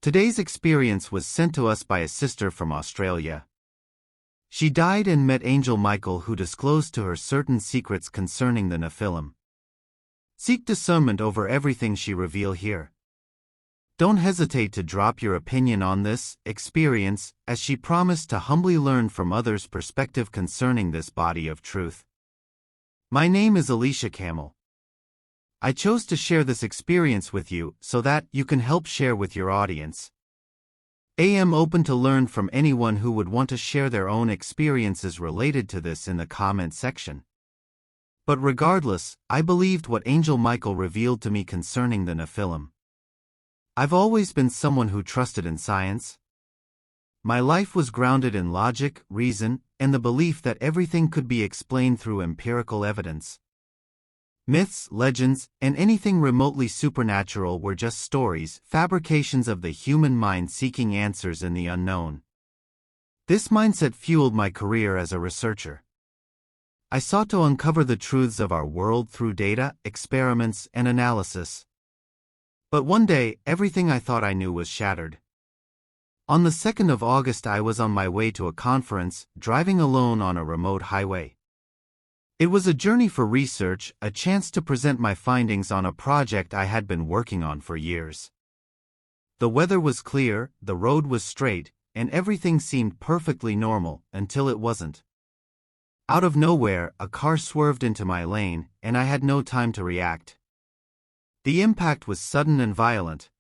Today's experience was sent to us by a sister from Australia. She died and met Angel Michael, who disclosed to her certain secrets concerning the Nephilim. Seek discernment over everything she reveals here. Don't hesitate to drop your opinion on this experience, as she promised to humbly learn from others' perspective concerning this body of truth. My name is Alicia Camel. I chose to share this experience with you so that you can help share with your audience. I am open to learn from anyone who would want to share their own experiences related to this in the comment section. But regardless, I believed what Angel Michael revealed to me concerning the Nephilim. I've always been someone who trusted in science. My life was grounded in logic, reason, and the belief that everything could be explained through empirical evidence. Myths, legends, and anything remotely supernatural were just stories, fabrications of the human mind seeking answers in the unknown. This mindset fueled my career as a researcher. I sought to uncover the truths of our world through data, experiments, and analysis. But one day, everything I thought I knew was shattered. On the 2nd of August, I was on my way to a conference, driving alone on a remote highway. It was a journey for research, a chance to present my findings on a project I had been working on for years. The weather was clear, the road was straight, and everything seemed perfectly normal, until it wasn't. Out of nowhere, a car swerved into my lane, and I had no time to react. The impact was sudden and violent.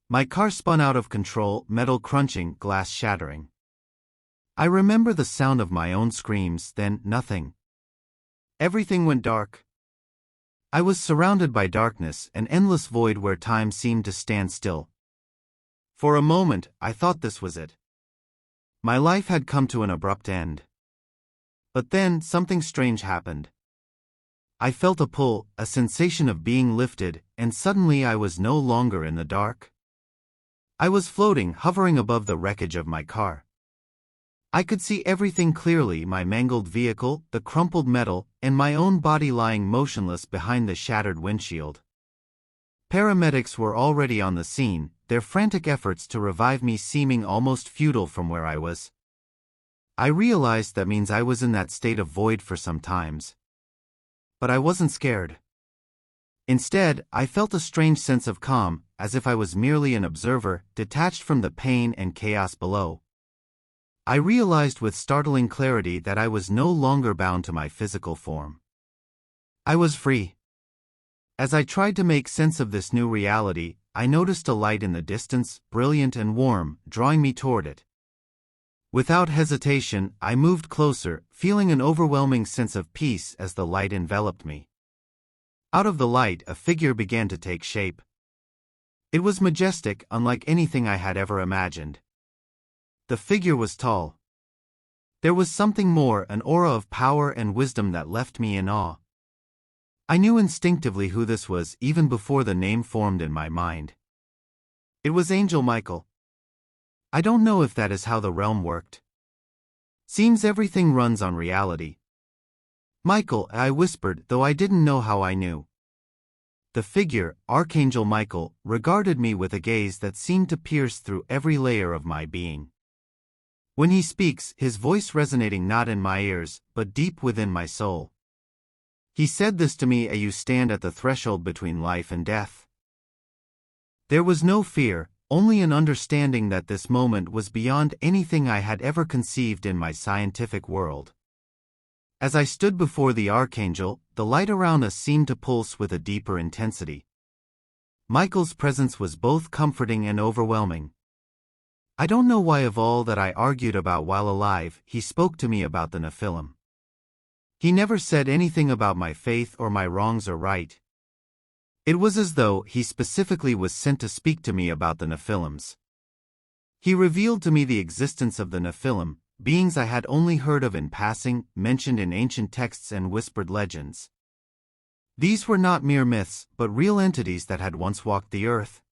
My car spun out of control, metal crunching, glass shattering. I remember the sound of my own screams, then nothing. Everything went dark. I was surrounded by darkness, an endless void where time seemed to stand still. For a moment, I thought this was it. My life had come to an abrupt end. But then, something strange happened. I felt a pull, a sensation of being lifted, and suddenly I was no longer in the dark. I was floating, hovering above the wreckage of my car. I could see everything clearly: my mangled vehicle, the crumpled metal, and my own body lying motionless behind the shattered windshield. Paramedics were already on the scene, their frantic efforts to revive me seeming almost futile from where I was. I realized that means I was in that state of void for some times. But I wasn't scared. Instead, I felt a strange sense of calm, as if I was merely an observer, detached from the pain and chaos below. I realized with startling clarity that I was no longer bound to my physical form. I was free. As I tried to make sense of this new reality, I noticed a light in the distance, brilliant and warm, drawing me toward it. Without hesitation, I moved closer, feeling an overwhelming sense of peace as the light enveloped me. Out of the light, a figure began to take shape. It was majestic, unlike anything I had ever imagined. The figure was tall. There was something more, an aura of power and wisdom that left me in awe. I knew instinctively who this was, even before the name formed in my mind. It was Angel Michael. I don't know if that is how the realm worked. Seems everything runs on reality. Michael, I whispered, though I didn't know how I knew. The figure, Archangel Michael, regarded me with a gaze that seemed to pierce through every layer of my being. When he speaks, his voice resonating not in my ears, but deep within my soul. He said this to me: you stand at the threshold between life and death. There was no fear, only an understanding that this moment was beyond anything I had ever conceived in my scientific world. As I stood before the Archangel, the light around us seemed to pulse with a deeper intensity. Michael's presence was both comforting and overwhelming. I don't know why, of all that I argued about while alive, he spoke to me about the Nephilim. He never said anything about my faith or my wrongs or right. It was as though he specifically was sent to speak to me about the Nephilims. He revealed to me the existence of the Nephilim, beings I had only heard of in passing, mentioned in ancient texts and whispered legends. These were not mere myths, but real entities that had once walked the earth.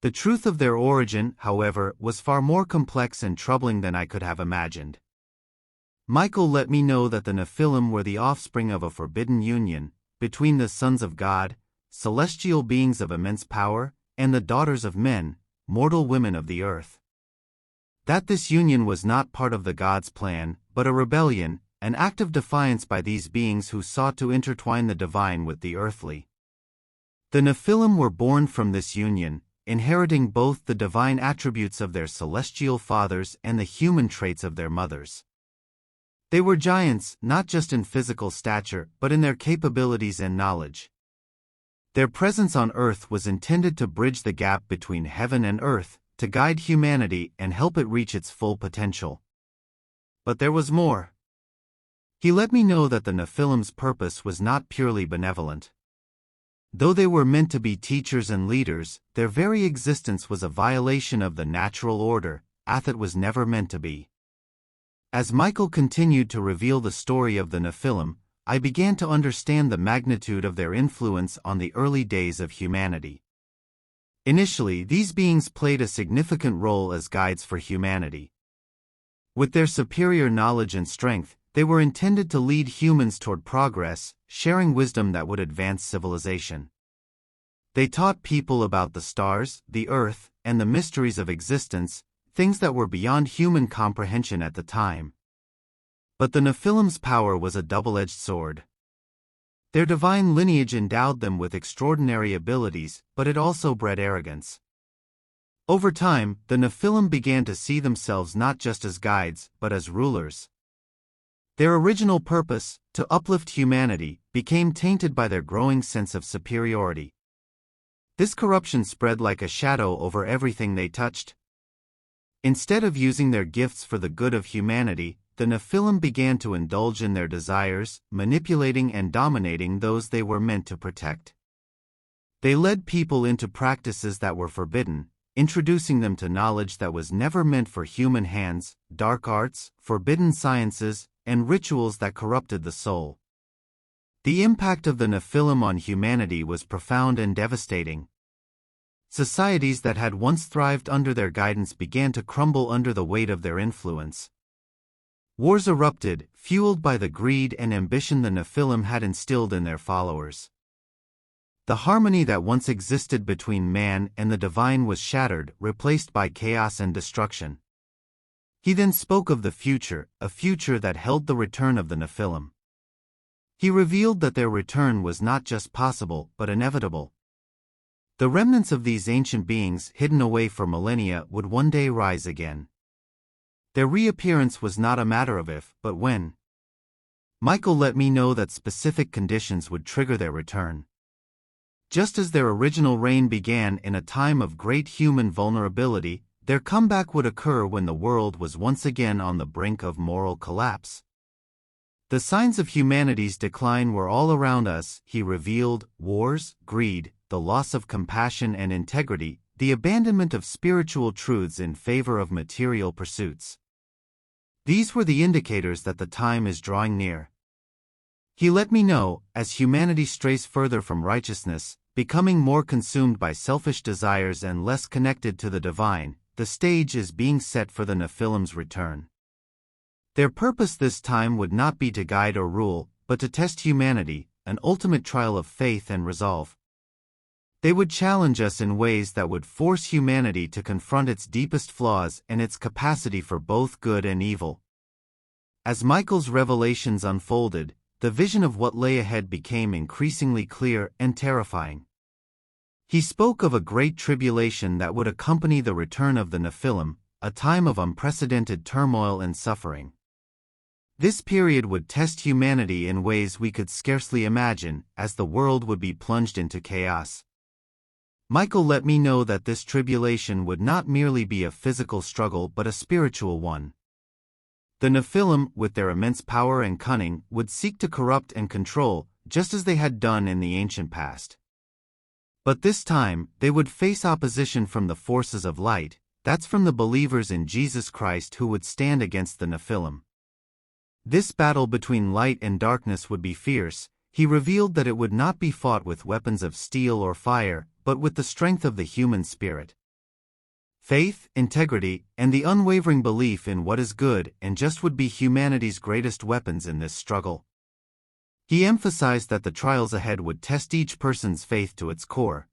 The truth of their origin, however, was far more complex and troubling than I could have imagined. Michael let me know that the Nephilim were the offspring of a forbidden union between the sons of God, celestial beings of immense power, and the daughters of men, mortal women of the earth. That this union was not part of the God's plan, but a rebellion, an act of defiance by these beings who sought to intertwine the divine with the earthly. The Nephilim were born from this union, inheriting both the divine attributes of their celestial fathers and the human traits of their mothers. They were giants, not just in physical stature, but in their capabilities and knowledge. Their presence on earth was intended to bridge the gap between heaven and earth, to guide humanity and help it reach its full potential. But there was more. He let me know that the Nephilim's purpose was not purely benevolent. Though they were meant to be teachers and leaders, their very existence was a violation of the natural order, as it was never meant to be. As Michael continued to reveal the story of the Nephilim, I began to understand the magnitude of their influence on the early days of humanity. Initially, these beings played a significant role as guides for humanity. With their superior knowledge and strength, they were intended to lead humans toward progress, sharing wisdom that would advance civilization. They taught people about the stars, the earth, and the mysteries of existence, things that were beyond human comprehension at the time. But the Nephilim's power was a double-edged sword. Their divine lineage endowed them with extraordinary abilities, but it also bred arrogance. Over time, the Nephilim began to see themselves not just as guides, but as rulers. Their original purpose, to uplift humanity, became tainted by their growing sense of superiority. This corruption spread like a shadow over everything they touched. Instead of using their gifts for the good of humanity, the Nephilim began to indulge in their desires, manipulating and dominating those they were meant to protect. They led people into practices that were forbidden, introducing them to knowledge that was never meant for human hands, dark arts, forbidden sciences, and rituals that corrupted the soul. The impact of the Nephilim on humanity was profound and devastating. Societies that had once thrived under their guidance began to crumble under the weight of their influence. Wars erupted, fueled by the greed and ambition the Nephilim had instilled in their followers. The harmony that once existed between man and the divine was shattered, replaced by chaos and destruction. He then spoke of the future, a future that held the return of the Nephilim. He revealed that their return was not just possible, but inevitable. The remnants of these ancient beings, hidden away for millennia, would one day rise again. Their reappearance was not a matter of if, but when. Michael let me know that specific conditions would trigger their return. Just as their original reign began in a time of great human vulnerability, their comeback would occur when the world was once again on the brink of moral collapse. The signs of humanity's decline were all around us, he revealed: wars, greed, the loss of compassion and integrity, the abandonment of spiritual truths in favor of material pursuits. These were the indicators that the time is drawing near. He let me know, as humanity strays further from righteousness, becoming more consumed by selfish desires and less connected to the divine, the stage is being set for the Nephilim's return. Their purpose this time would not be to guide or rule, but to test humanity, an ultimate trial of faith and resolve. They would challenge us in ways that would force humanity to confront its deepest flaws and its capacity for both good and evil. As Michael's revelations unfolded, the vision of what lay ahead became increasingly clear and terrifying. He spoke of a great tribulation that would accompany the return of the Nephilim, a time of unprecedented turmoil and suffering. This period would test humanity in ways we could scarcely imagine, as the world would be plunged into chaos. Michael let me know that this tribulation would not merely be a physical struggle but a spiritual one. The Nephilim, with their immense power and cunning, would seek to corrupt and control, just as they had done in the ancient past. But this time, they would face opposition from the forces of light, that's from the believers in Jesus Christ who would stand against the Nephilim. This battle between light and darkness would be fierce. He revealed that it would not be fought with weapons of steel or fire, but with the strength of the human spirit. Faith, integrity, and the unwavering belief in what is good and just would be humanity's greatest weapons in this struggle. He emphasized that the trials ahead would test each person's faith to its core.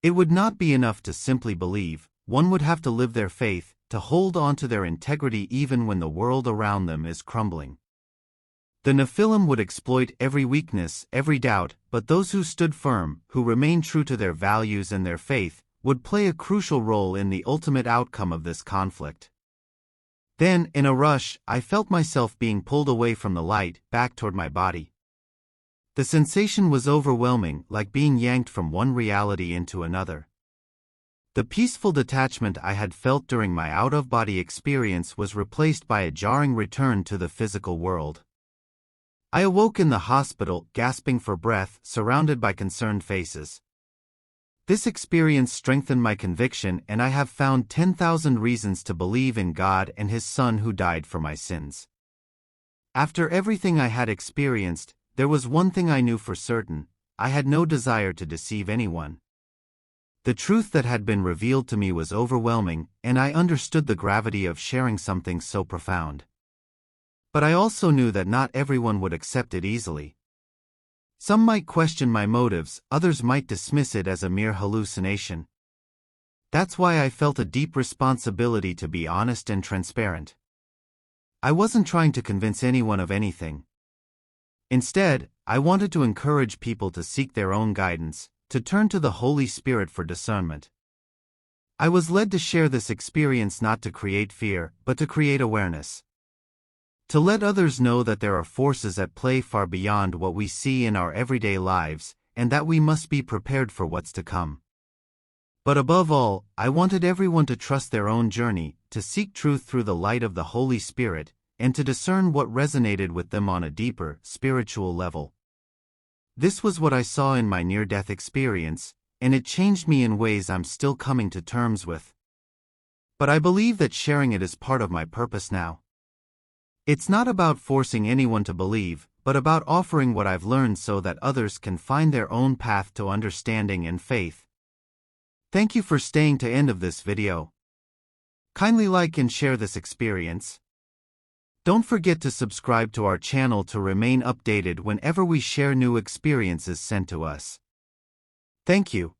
It would not be enough to simply believe, one would have to live their faith, to hold on to their integrity even when the world around them is crumbling. The Nephilim would exploit every weakness, every doubt, but those who stood firm, who remained true to their values and their faith, would play a crucial role in the ultimate outcome of this conflict. Then, in a rush, I felt myself being pulled away from the light, back toward my body. The sensation was overwhelming, like being yanked from one reality into another. The peaceful detachment I had felt during my out-of-body experience was replaced by a jarring return to the physical world. I awoke in the hospital, gasping for breath, surrounded by concerned faces. This experience strengthened my conviction, and I have found 10,000 reasons to believe in God and His Son who died for my sins. After everything I had experienced, there was one thing I knew for certain: I had no desire to deceive anyone. The truth that had been revealed to me was overwhelming, and I understood the gravity of sharing something so profound. But I also knew that not everyone would accept it easily. Some might question my motives, others might dismiss it as a mere hallucination. That's why I felt a deep responsibility to be honest and transparent. I wasn't trying to convince anyone of anything. Instead, I wanted to encourage people to seek their own guidance, to turn to the Holy Spirit for discernment. I was led to share this experience not to create fear, but to create awareness. To let others know that there are forces at play far beyond what we see in our everyday lives, and that we must be prepared for what's to come. But above all, I wanted everyone to trust their own journey, to seek truth through the light of the Holy Spirit, and to discern what resonated with them on a deeper, spiritual level. This was what I saw in my near-death experience, and it changed me in ways I'm still coming to terms with. But I believe that sharing it is part of my purpose now. It's not about forcing anyone to believe, but about offering what I've learned so that others can find their own path to understanding and faith. Thank you for staying to end of this video. Kindly like and share this experience. Don't forget to subscribe to our channel to remain updated whenever we share new experiences sent to us. Thank you.